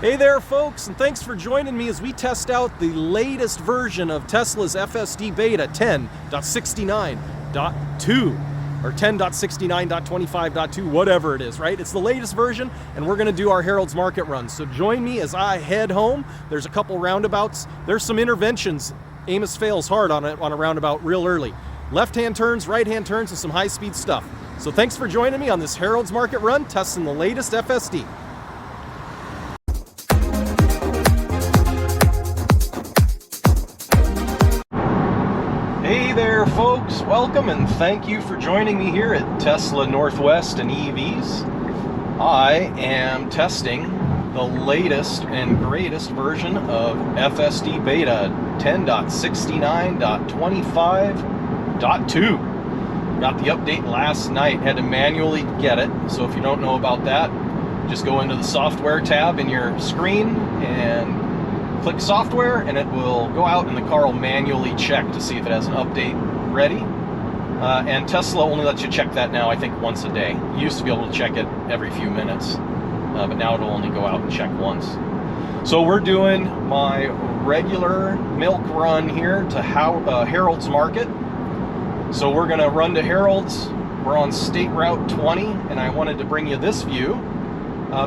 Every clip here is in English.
Hey there folks, and thanks for joining me as we test out the latest version of Tesla's FSD beta 10.69.2 or 10.69.25.2, whatever it is, right? It's the latest version, and we're gonna do our Harold's Market run. So join me as I head home. There's a couple roundabouts. There's some interventions. Amos fails hard on a roundabout real early. Left-hand turns, right-hand turns, and some high-speed stuff. So thanks for joining me on this Harold's Market run, testing the latest FSD. Hey there folks, welcome and thank you for joining me here at Tesla Northwest and EVs. I am testing the latest and greatest version of FSD beta 10.69.25.2. Got the update last night, had to manually get it, so if you don't know about that, just go into the software tab in your screen and click software, and it will go out and the car will manually check to see if it has an update ready. And Tesla only lets you check that now, I think, once a day. You used to be able to check it every few minutes, but now it'll only go out and check once. So we're doing my regular milk run here to Harold's Market. So we're gonna run to Harold's. We're on State Route 20, and I wanted to bring you this view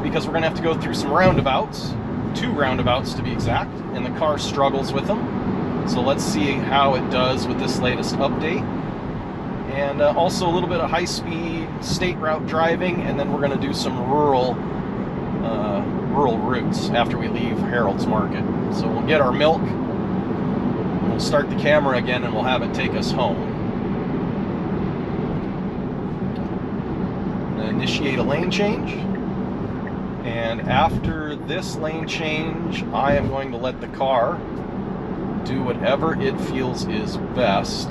because we're gonna have to go through some roundabouts. 2 roundabouts to be exact, and the car struggles with them. So let's see how it does with this latest update. And also a little bit of high-speed state route driving, and then we're going to do some rural routes after we leave Harold's Market. So we'll get our milk, we'll start the camera again, and we'll have it take us home. Initiate a lane change. And after this lane change, I am going to let the car do whatever it feels is best.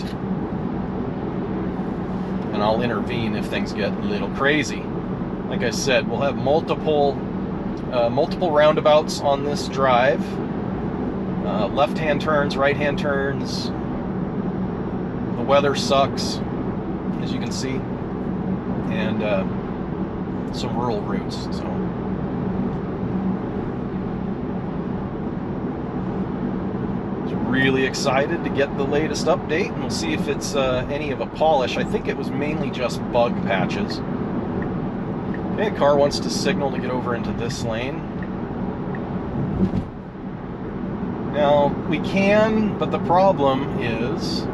And I'll intervene if things get a little crazy. Like I said, we'll have multiple roundabouts on this drive. Left-hand turns, right-hand turns. The weather sucks, as you can see. And some rural routes, so. Really excited to get the latest update, and we'll see if it's any of a polish. I think it was mainly just bug patches. Okay, a car wants to signal to get over into this lane. Now, we can, but the problem is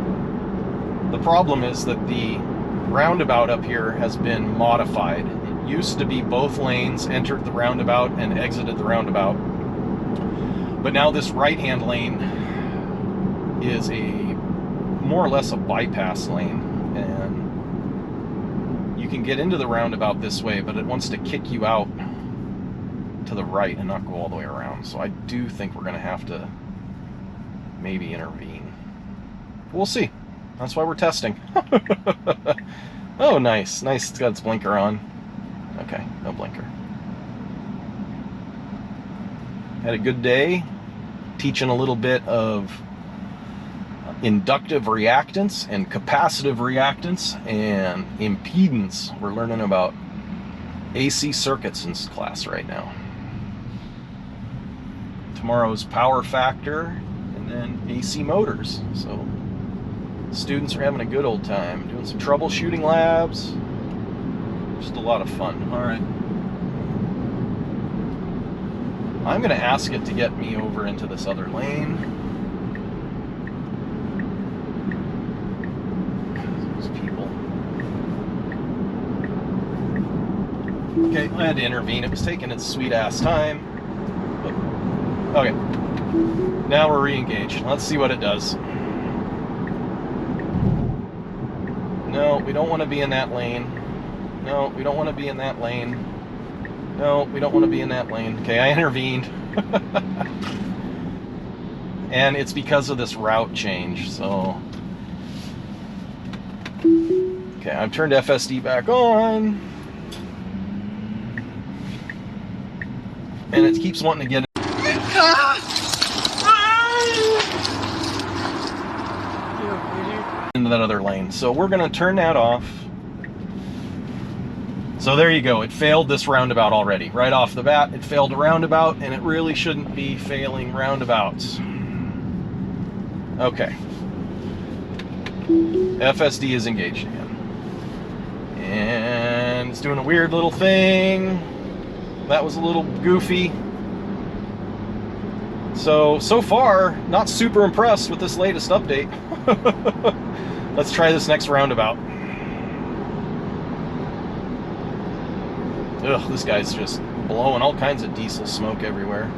that the roundabout up here has been modified. It used to be both lanes entered the roundabout and exited the roundabout. But now this right-hand lane is more or less a bypass lane, and you can get into the roundabout this way, but it wants to kick you out to the right and not go all the way around. So I do think we're going to have to maybe intervene. We'll see. That's why we're testing. Oh, nice. Nice. It's got its blinker on. Okay, no blinker. Had a good day teaching a little bit of inductive reactance and capacitive reactance and impedance. We're learning about AC circuits in this class right now. Tomorrow's power factor and then AC motors. So students are having a good old time doing some troubleshooting labs. Just a lot of fun. All right. I'm going to ask it to get me over into this other lane. Okay, I had to intervene. It was taking its sweet-ass time. But, okay. Now we're re-engaged. Let's see what it does. No, we don't want to be in that lane. No, we don't want to be in that lane. No, we don't want to be in that lane. Okay, I intervened. And it's because of this route change, so... Okay, I've turned FSD back on. And it keeps wanting to get into that other lane. So we're going to turn that off. So there you go. It failed this roundabout already. Right off the bat, it failed a roundabout, and it really shouldn't be failing roundabouts. Okay. FSD is engaged again. And it's doing a weird little thing. That was a little goofy. So far, not super impressed with this latest update. Let's try this next roundabout. Ugh, this guy's just blowing all kinds of diesel smoke everywhere.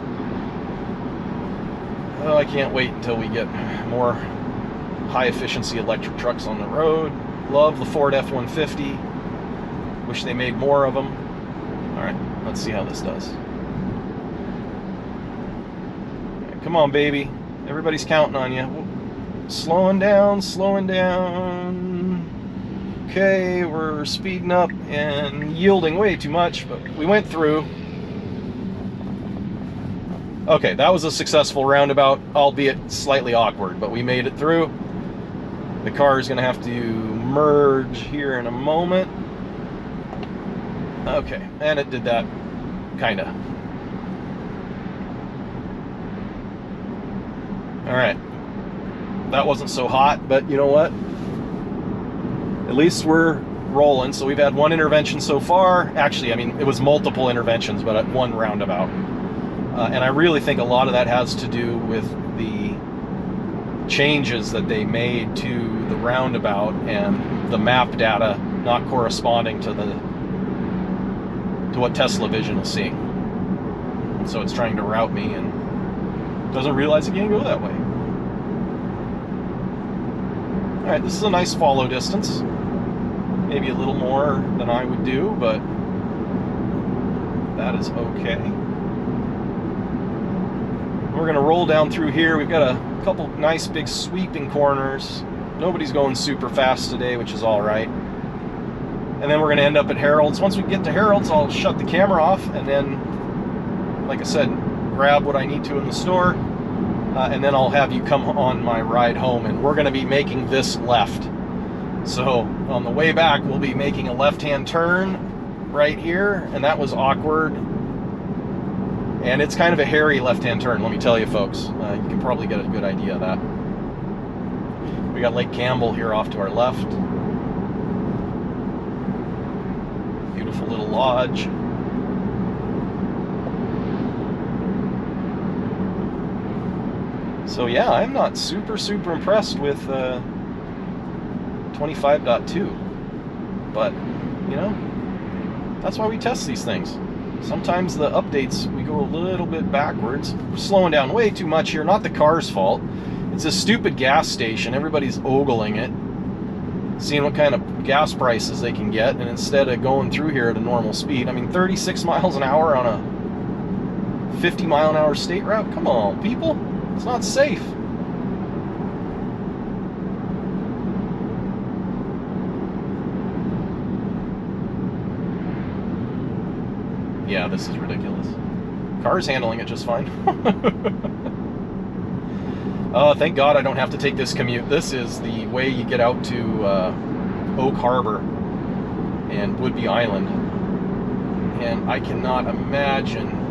Oh, I can't wait until we get more high-efficiency electric trucks on the road. Love the Ford F-150. Wish they made more of them. All right, let's see how this does. Come on, baby. Everybody's counting on you. Slowing down, slowing down. Okay, we're speeding up and yielding way too much, but we went through. Okay, that was a successful roundabout, albeit slightly awkward, but we made it through. The car is going to have to merge here in a moment. Okay, and it did that, kind of. All right, that wasn't so hot, but you know what? At least we're rolling. So we've had one intervention so far. Actually, I mean, it was multiple interventions, but at one roundabout. And I really think a lot of that has to do with the changes that they made to the roundabout and the map data not corresponding to what Tesla Vision is seeing. So it's trying to route me and doesn't realize it can't go that way. All right, this is a nice follow distance. Maybe a little more than I would do, but that is okay. We're gonna roll down through here. We've got a couple nice big sweeping corners. Nobody's going super fast today, which is all right. And then we're gonna end up at Harold's. Once we get to Harold's, I'll shut the camera off and then, like I said, grab what I need to in the store. And then I'll have you come on my ride home, and we're gonna be making this left. So on the way back, we'll be making a left-hand turn right here, and that was awkward. And it's kind of a hairy left-hand turn, let me tell you folks. You can probably get a good idea of that. We got Lake Campbell here off to our left. Beautiful little lodge. So yeah, I'm not super impressed with 25.2, but you know, that's why we test these things. Sometimes the updates, we go a little bit backwards. We're slowing down way too much here. Not the car's fault. It's a stupid gas station. Everybody's ogling it, seeing what kind of gas prices they can get, and instead of going through here at a normal speed, I mean 36 miles an hour on a 50 mile an hour state route? Come on, people. It's not safe. Yeah, this is ridiculous. Car's handling it just fine. Oh, thank God I don't have to take this commute. This is the way you get out to Oak Harbor and Woodby Island. And I cannot imagine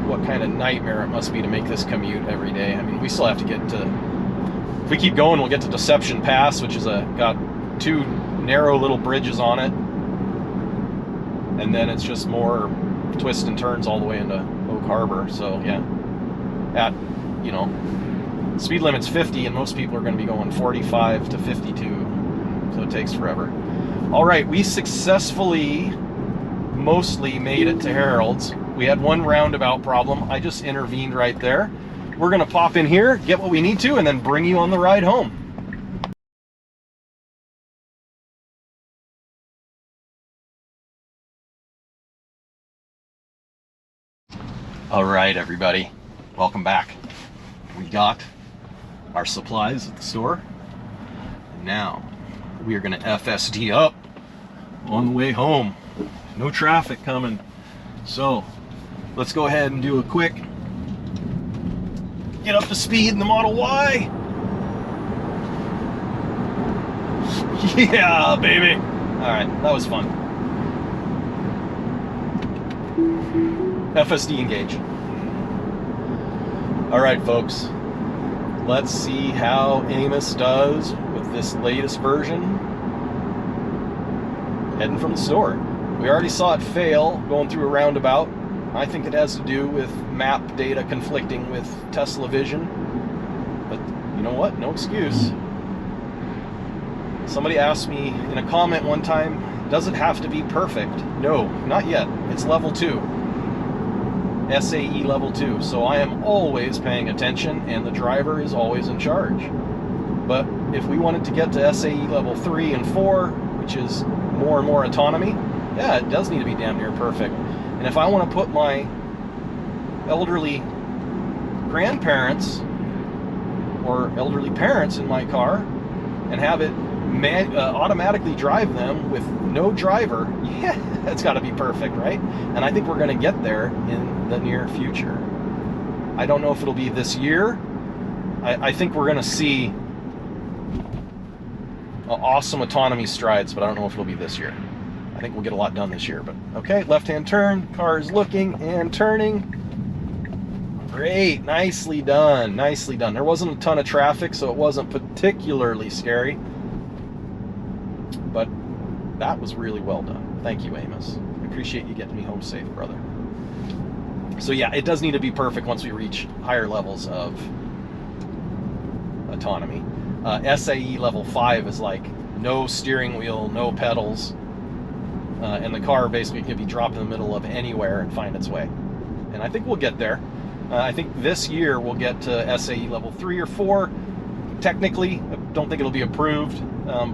what kind of nightmare it must be to make this commute every day. I mean, we still have to get to, if we keep going, we'll get to Deception Pass, which is got two narrow little bridges on it. And then it's just more twists and turns all the way into Oak Harbor. So yeah, at, you know, speed limit's 50 and most people are going to be going 45 to 52, so it takes forever. All right, we successfully mostly made it to Harold's. We had one roundabout problem. I just intervened right there. We're going to pop in here, get what we need to, and then bring you on the ride home. All right, everybody, welcome back. We got our supplies at the store. Now we are going to FSD up on the way home. No traffic coming, so let's go ahead and do a quick get up to speed in the Model Y. Yeah, baby. All right, that was fun. FSD engage. All right, folks. Let's see how Amos does with this latest version. Heading from the store. We already saw it fail going through a roundabout. I think it has to do with map data conflicting with Tesla Vision. But you know what? No excuse. Somebody asked me in a comment one time, does it have to be perfect? No, not yet. It's level 2. SAE level 2. So I am always paying attention and the driver is always in charge. But if we wanted to get to SAE level 3 and 4, which is more and more autonomy, yeah, it does need to be damn near perfect. And if I want to put my elderly grandparents or elderly parents in my car and have it automatically drive them with no driver, yeah, it's got to be perfect, right? And I think we're going to get there in the near future. I don't know if it'll be this year. I think we're going to see awesome autonomy strides, but I don't know if it'll be this year. I think we'll get a lot done this year, but okay, left-hand turn, car is looking and turning. Great, nicely done, nicely done. There wasn't a ton of traffic, so it wasn't particularly scary, but that was really well done. Thank you, Amos. I appreciate you getting me home safe, brother. So yeah, it does need to be perfect once we reach higher levels of autonomy. SAE level 5 is like no steering wheel, no pedals, and the car basically can be dropped in the middle of anywhere and find its way. And I think we'll get there. I think this year we'll get to SAE level 3 or 4. Technically, I don't think it'll be approved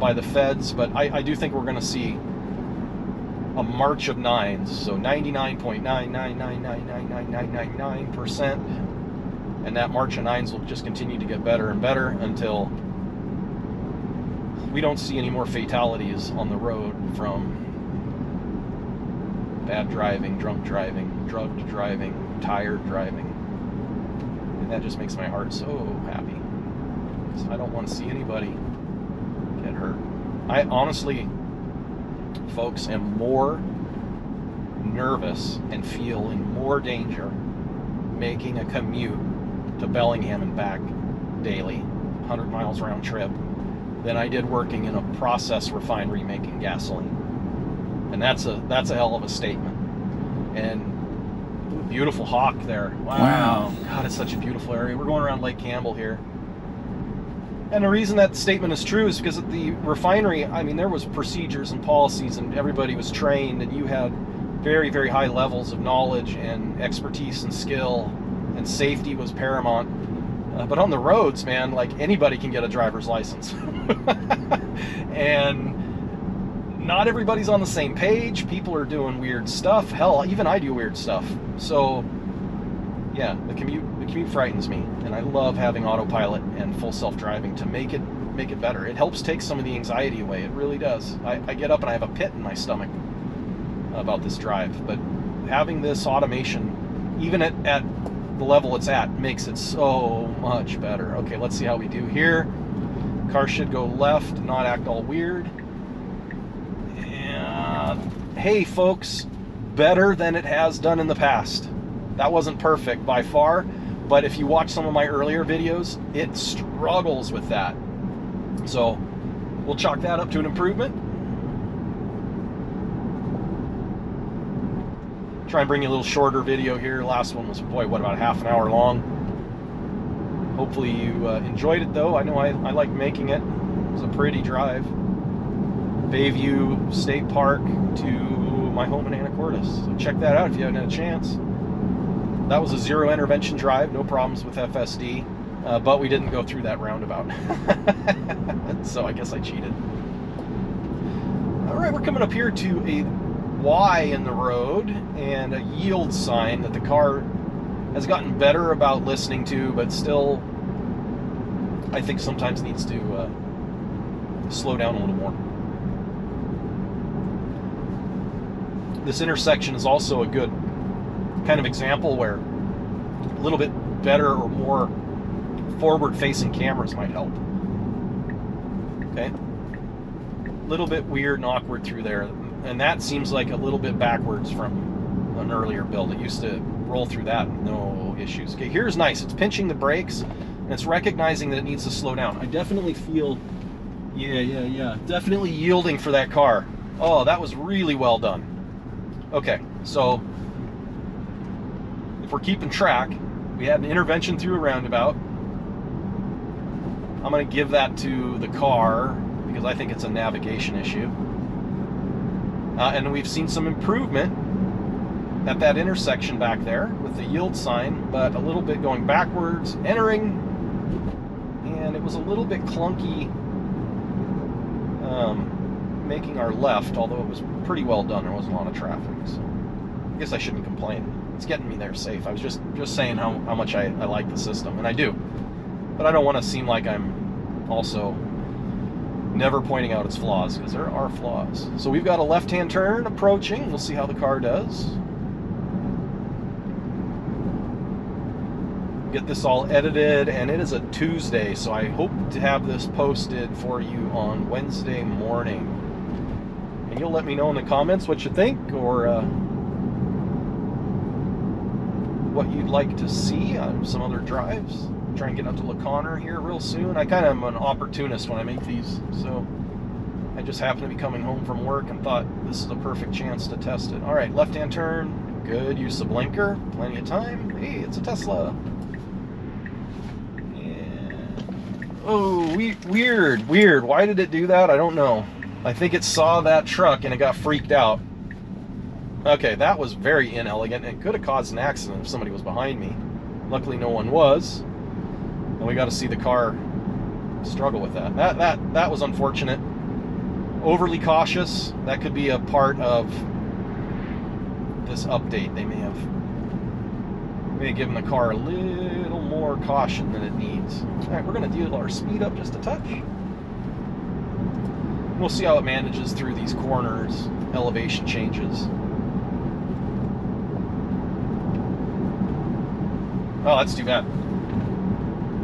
by the feds, but I do think we're going to see a march of 9s, so 99.999999999%, and that march of 9s will just continue to get better and better until we don't see any more fatalities on the road from bad driving, drunk driving, drugged driving, tired driving. And that just makes my heart so happy. So I don't want to see anybody get hurt. I honestly, folks, am more nervous and feel in more danger making a commute to Bellingham and back daily, 100 miles round trip, than I did working in a process refinery making gasoline. And that's a hell of a statement. And ooh, beautiful hawk there. Wow. God, it's such a beautiful area. We're going around Lake Campbell here. And the reason that statement is true is because at the refinery, I mean, there was procedures and policies and everybody was trained and you had very, very high levels of knowledge and expertise and skill, and safety was paramount. But on the roads, man, like anybody can get a driver's license. And not everybody's on the same page. People are doing weird stuff. Hell, even I do weird stuff. So yeah, the commute frightens me, and I love having autopilot and full self-driving to make it better. It helps take some of the anxiety away. It really does. I get up and I have a pit in my stomach about this drive, but having this automation, even at the level it's at, makes it so much better. Okay, let's see how we do here. Car should go left, not act all weird. Hey folks, better than it has done in the past. That wasn't perfect by far, but if you watch some of my earlier videos, it struggles with that. So we'll chalk that up to an improvement. Try and bring you a little shorter video here. Last one was, boy, what, about half an hour long. Hopefully you enjoyed it though. I know I like making it. It was a pretty drive. Bayview State Park to my home in Anacortes. So check that out if you haven't had a chance. That was a zero intervention drive, no problems with FSD, but we didn't go through that roundabout. So I guess I cheated. All right, we're coming up here to a Y in the road and a yield sign that the car has gotten better about listening to, but still I think sometimes needs to slow down a little more. This intersection is also a good kind of example where a little bit better or more forward-facing cameras might help. Okay, a little bit weird and awkward through there, and that seems like a little bit backwards from an earlier build. It used to roll through that, no issues. Okay, here's nice. It's pinching the brakes, and it's recognizing that it needs to slow down. I definitely feel, yeah, definitely yielding for that car. Oh, that was really well done. Okay, so if we're keeping track, we had an intervention through a roundabout. I'm going to give that to the car because I think it's a navigation issue. And we've seen some improvement at that intersection back there with the yield sign, but a little bit going backwards, entering, and it was a little bit clunky making our left, although it was pretty well done. There wasn't a lot of traffic, so I guess I shouldn't complain. It's getting me there safe. I was just saying how much I like the system, and I do. But I don't want to seem like I'm also never pointing out its flaws, because there are flaws. So we've got a left-hand turn approaching. We'll see how the car does. Get this all edited, and it is a Tuesday, so I hope to have this posted for you on Wednesday morning. And you'll let me know in the comments what you think, or what you'd like to see on some other drives. Try and get up to La Conner here real soon. I kind of am an opportunist when I make these, so I just happened to be coming home from work and thought this is a perfect chance to test it. All right, left-hand turn, good. Use the blinker, plenty of time. Hey, it's a Tesla. And oh, weird. Why did it do that? I don't know. I think it saw that truck and it got freaked out. Okay, that was very inelegant and could have caused an accident if somebody was behind me. Luckily, no one was. And we got to see the car struggle with that. That was unfortunate. Overly cautious. That could be a part of this update. They may have given the car a little more caution than it needs. All right, we're going to deal our speed up just a touch. We'll see how it manages through these corners, elevation changes. Oh, that's too bad.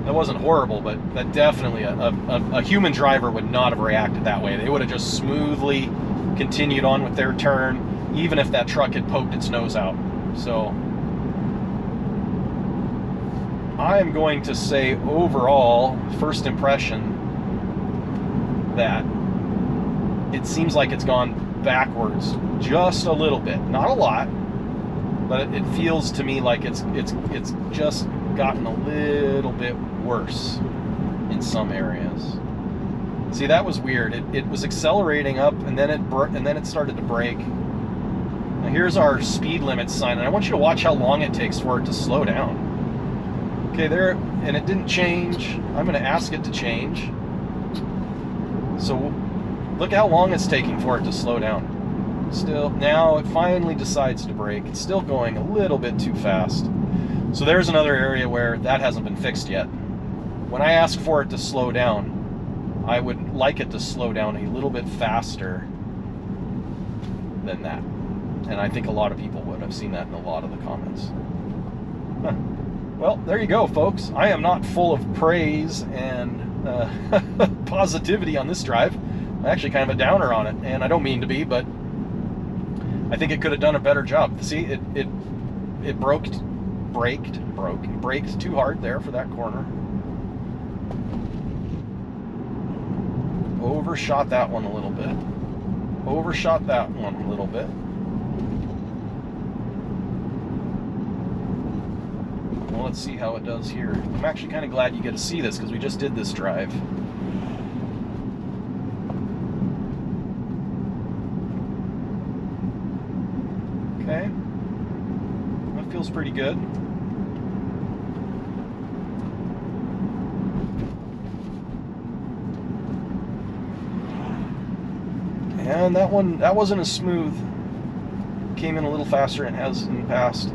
That wasn't horrible, but that definitely, a human driver would not have reacted that way. They would have just smoothly continued on with their turn, even if that truck had poked its nose out. So I am going to say overall, first impression, that it seems like it's gone backwards just a little bit. Not a lot, but it feels to me like it's just gotten a little bit worse in some areas. See, that was weird. It was accelerating up, and then it started to brake. Now here's our speed limit sign, and I want you to watch how long it takes for it to slow down. Okay, there, and it didn't change. I'm going to ask it to change. So look how long it's taking for it to slow down. Still, now it finally decides to brake. It's still going a little bit too fast. So there's another area where that hasn't been fixed yet. When I ask for it to slow down, I would like it to slow down a little bit faster than that. And I think a lot of people would. I've seen that in a lot of the comments. Huh. Well, there you go, folks. I am not full of praise and positivity on this drive. I'm actually kind of a downer on it, and I don't mean to be, but I think it could have done a better job. See, it braked too hard there for that corner. Overshot that one a little bit. Overshot that one a little bit. Well, let's see how it does here. I'm actually kind of glad you get to see this because we just did this drive. Okay. That feels pretty good. And that wasn't as smooth. Came in a little faster than it has in the past.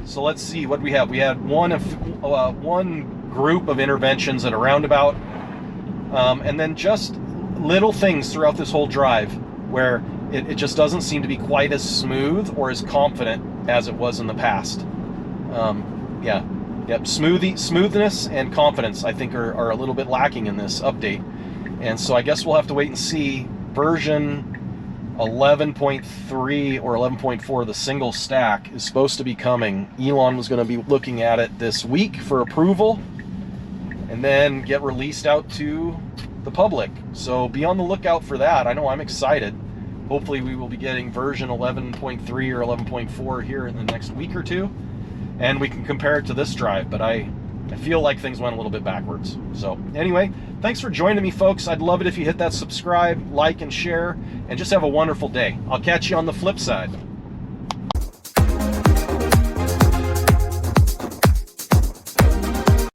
So let's see what we have. We had one group of interventions at a roundabout, and then just little things throughout this whole drive where it just doesn't seem to be quite as smooth or as confident as it was in the past. Smoothness and confidence, I think, are a little bit lacking in this update. And so I guess we'll have to wait and see. Version 11.3 or 11.4, the single stack, is supposed to be coming. Elon was going to be looking at it this week for approval and then get released out to the public. So be on the lookout for that. I know I'm excited. Hopefully we will be getting version 11.3 or 11.4 here in the next week or two, and we can compare it to this drive, but I feel like things went a little bit backwards. So anyway, thanks for joining me, folks. I'd love it if you hit that subscribe, like, and share, and just have a wonderful day. I'll catch you on the flip side.